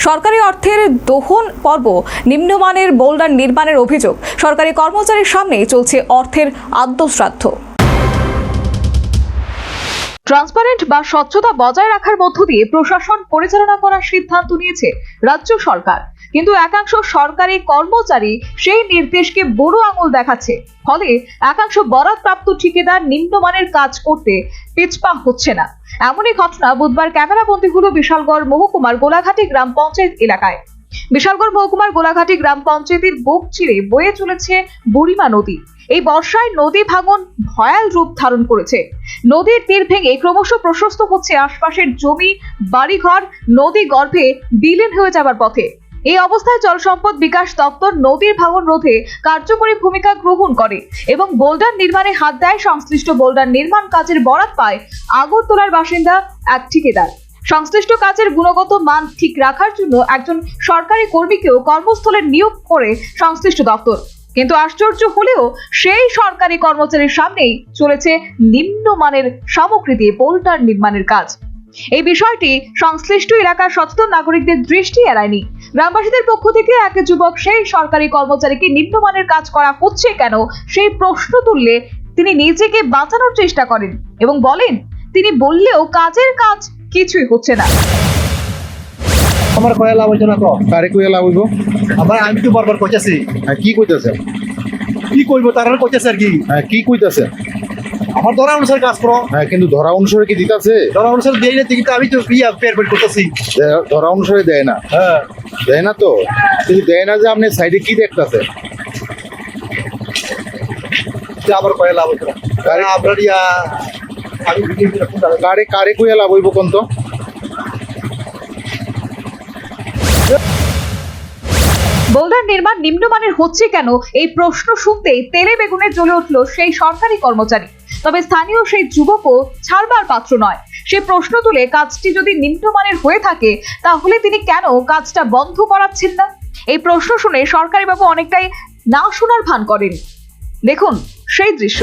সরকারি অর্থের দোহন পর্ব নিম্নমানের বোল্ডার নির্মাণের অভিযোগ। সরকারি কর্মচারীর সামনেই চলছে অর্থের আদ্যশ্রাদ্ধ। ট্রান্সপারেন্ট বা স্বচ্ছতা বজায় রাখার মধ্য দিয়ে প্রশাসন পরিচালনা করার সিদ্ধান্ত নিয়েছে রাজ্য সরকার, কিন্তু একাংশ সরকারি কর্মচারী সেই নির্দেশকে বড় আঙুল দেখাচ্ছে। ফলে একাংশ বরাদপ্রাপ্ত ঠিকাদার নিম্নমানের কাজ করতে পিছপা হচ্ছে না। এমনই ঘটনা বুধবার ক্যামেরাবন্দী হলো বিশালগড় মহকুমার গোলাঘাটি গ্রাম পঞ্চায়েত এলাকায়। বিশালগড় মহকুমার গোলাঘাটি গ্রাম পঞ্চায়েতের বুক চিরে বয়ে চলেছে বুড়িমা নদী। এই বর্ষায় নদী ভাঙন ভয়াল রূপ ধারণ করেছে। নদীর তীর ভেঙে ক্রমশ প্রশস্ত হচ্ছে আশপাশের জমি, বাড়িঘর নদী গর্ভে বিলীন হয়ে যাবার পথে। এই অবস্থায় জল সম্পদ বিকাশ দপ্তর নদীর ভাঙন রোধে কার্যকরী ভূমিকা গ্রহণ করে এবং বোল্ডার নির্মাণে হাত দেয়। সংশ্লিষ্ট বোল্ডার নির্মাণ কাজের বরাত পায় আগরতলার বাসিন্দা এক ঠিকাদার। সংশ্লিষ্ট কাজের গুণগত মান ঠিক রাখার জন্য একজন সরকারি কর্মীকেও কর্মস্থলে নিয়োগ করে সংশ্লিষ্ট দপ্তর। কিন্তু আশ্চর্য হলেও সেই সরকারি কর্মচারীর সামনেই চলেছে নিম্নমানের সামগ্রী দিয়ে বোল্ডার নির্মাণের কাজ। এই বিষয়টি সংশ্লিষ্ট এলাকার সচেতন নাগরিকদের দৃষ্টি এড়ায়নি। গ্রামবাসীদের পক্ষ থেকে এক যুবক সেই সরকারি কর্মচারীকে নিম্নমানের কাজ করা হচ্ছে কেন সেই প্রশ্ন তুললে তিনি নিজেকে বাঁচানোর চেষ্টা করেন এবং বলেন তিনি বললেও কাজের কাজ কিছুই হচ্ছে না। আমার কয়া লাভ হইতো না তো কারে কইয়া লাভ হইব? আবার আমি তো বারবার কইতাছি। হ্যাঁ, কি কইতাছে? কি কইব তারা কইতাছে আর কি। হ্যাঁ, কি কইতাছে? আমার ধরা অনুসারে কাজ করো। হ্যাঁ, কিন্তু ধরা অনুসারে কি দিতাছে? ধরা অনুসারে দেই না, কিন্তু আমি তো পেয়ার করতেছি। ধরা অনুসারে দেয় না। হ্যাঁ, দেয় না তো, কিন্তু দেয় না যে আপনি সাইডে কি দেখতাছে? আবার কয়া লাভ হইতো না। কারে আপনার আমি কারে কারে কইয়া লাভ হইব কোন তো? বোল্ডার নির্মাণ নিম্নমানের হচ্ছে কেন এই প্রশ্ন শুনতেই তেলে বেগুনে জ্বলে উঠল সেই সরকারি কর্মচারী। তবে স্থানীয় সেই যুবকও ছাড়বার পাত্র নয়। সে প্রশ্ন তুলে কাজটি যদি নিম্নমানের হয়ে থাকে তাহলে তিনি কেন কাজটা বন্ধ করাচ্ছেন না? এই প্রশ্ন শুনে সরকারি বাবু অনেকটাই না শোনার ভান করেন। দেখুন সেই দৃশ্য।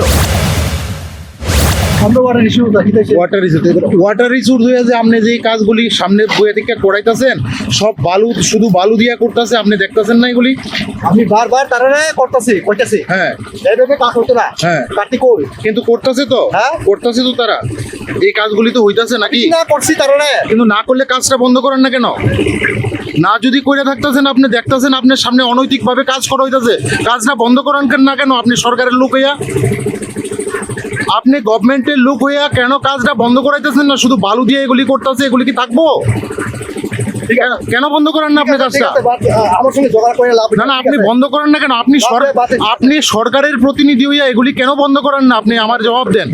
ওয়াটার ইস্যু হয়ে যে আপনি যে কাজগুলি সামনে বইয়ে থেকে করাইতেছেন সব বালু, শুধু বালু দিয়া করতেছে, আপনি দেখতেছেন না এগুলি? আমি বারবার তারা করতেছি কইতাছি। হ্যাঁ, এইভাবে কাজ হতো না। হ্যাঁ, কাটি কই কিন্তু করতেছে তো। হ্যাঁ, করতেছে তো তারা। এই কাজগুলি তো হইতাছে নাকি? না করছি তারা, কিন্তু না করলে কাজটা বন্ধ করেন না কেন? না যদি করে থাকতেছেন, আপনি দেখতেছেন আপনার সামনে অনৈতিক ভাবে কাজ করা হইতাছে, কাজটা বন্ধ করেন না কেন? আপনি সরকারের লোক হইয়া, আপনি গভর্নমেন্টের লোক হইয়া কেন কাজটা বন্ধ করাইতেছেন না? শুধু বালু দিয়ে এগুলি করতেছে, এগুলি কি থাকবো? কেন বন্ধ করেন না আপনি কাজটা? আমার সঙ্গে জোগাড় করে লাভ না, আপনি বন্ধ করেন না কেন? আপনি সরকারের প্রতিনিধি হইয়া এগুলি কেন বন্ধ করেন না? আপনি আমার জবাব দেন।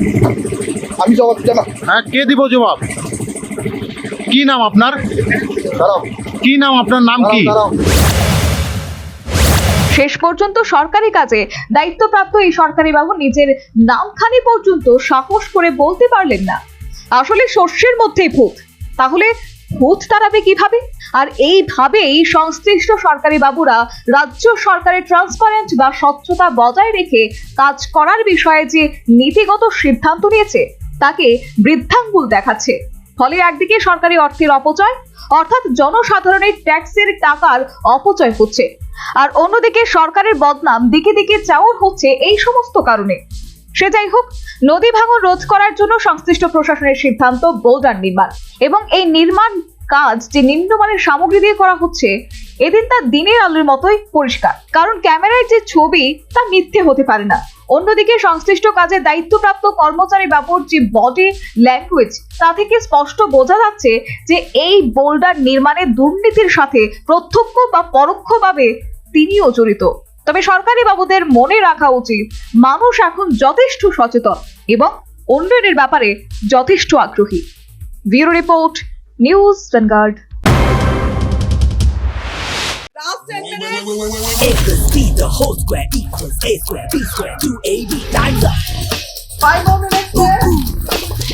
আমি জবাব দিতে না। হ্যাঁ, কে দিব জবাব? কি নাম আপনার? কি নাম আপনার? নাম কি? শেষ পর্যন্ত সরকারি কাজে দায়িত্বপ্রাপ্ত এই সরকারি বাবু নিজের নামখানি পর্যন্ত সাহস করে বলতে পারলেন না। আসলে শস্যের মধ্যেই ভূত, তাহলে ভূত তাড়াবে কিভাবে? আর এইভাবেই সংশ্লিষ্ট সরকারি বাবুরা রাজ্য সরকারের ট্রান্সপারেন্ট বা স্বচ্ছতা বজায় রেখে কাজ করার বিষয়ে যে নীতিগত সিদ্ধান্ত নিয়েছে তাকে বৃদ্ধাঙ্গুল দেখাচ্ছে। ফলে একদিকে সরকারি অর্থের অপচয়, অর্থাৎ জনসাধারণের ট্যাক্সের টাকার অপচয় হচ্ছে, আর অন্যদিকে সরকারের বদনাম দিকে দিকে চাউর হচ্ছে এই সমস্ত কারণে। সে যাই হোক, নদী ভাঙন রোধ করার জন্য সংশ্লিষ্ট প্রশাসনের সিদ্ধান্ত বোল্ডার নির্মাণ এবং এই নির্মাণ কাজ যে নিম্নমানের সামগ্রী দিয়ে করা হচ্ছে এদিন তা দিনের আলোর মতোই পরিষ্কার, কারণ ক্যামেরায় যে ছবি তা মিথ্যে হতে পারে না। অন্যদিকে সংশ্লিষ্ট কাজে দায়িত্বপ্রাপ্ত কর্মচারী বাবুর যে বডি ল্যাঙ্গুয়েজ তা থেকে স্পষ্ট বোঝা যাচ্ছে যে এই বোল্ডার নির্মাণে দুর্নীতির সাথে প্রত্যক্ষ বা পরোক্ষভাবে তিনিও জড়িত। তবে সরকারি বাবুদের মনে রাখা উচিত মানুষ এখন যথেষ্ট সচেতন এবং উন্নয়নের ব্যাপারে যথেষ্ট আগ্রহী। Bureau report, news vanguard. A plus B, the whole square equals A square, B square, 2AB times up. 5 more minutes there.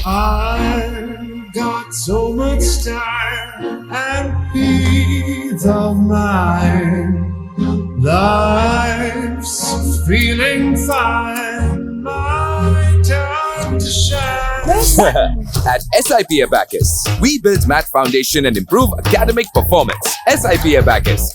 I've got so much time and peace of mind. Life's feeling fine. My time to shine. At SIP Abacus, we build math foundation and improve academic performance. SIP Abacus,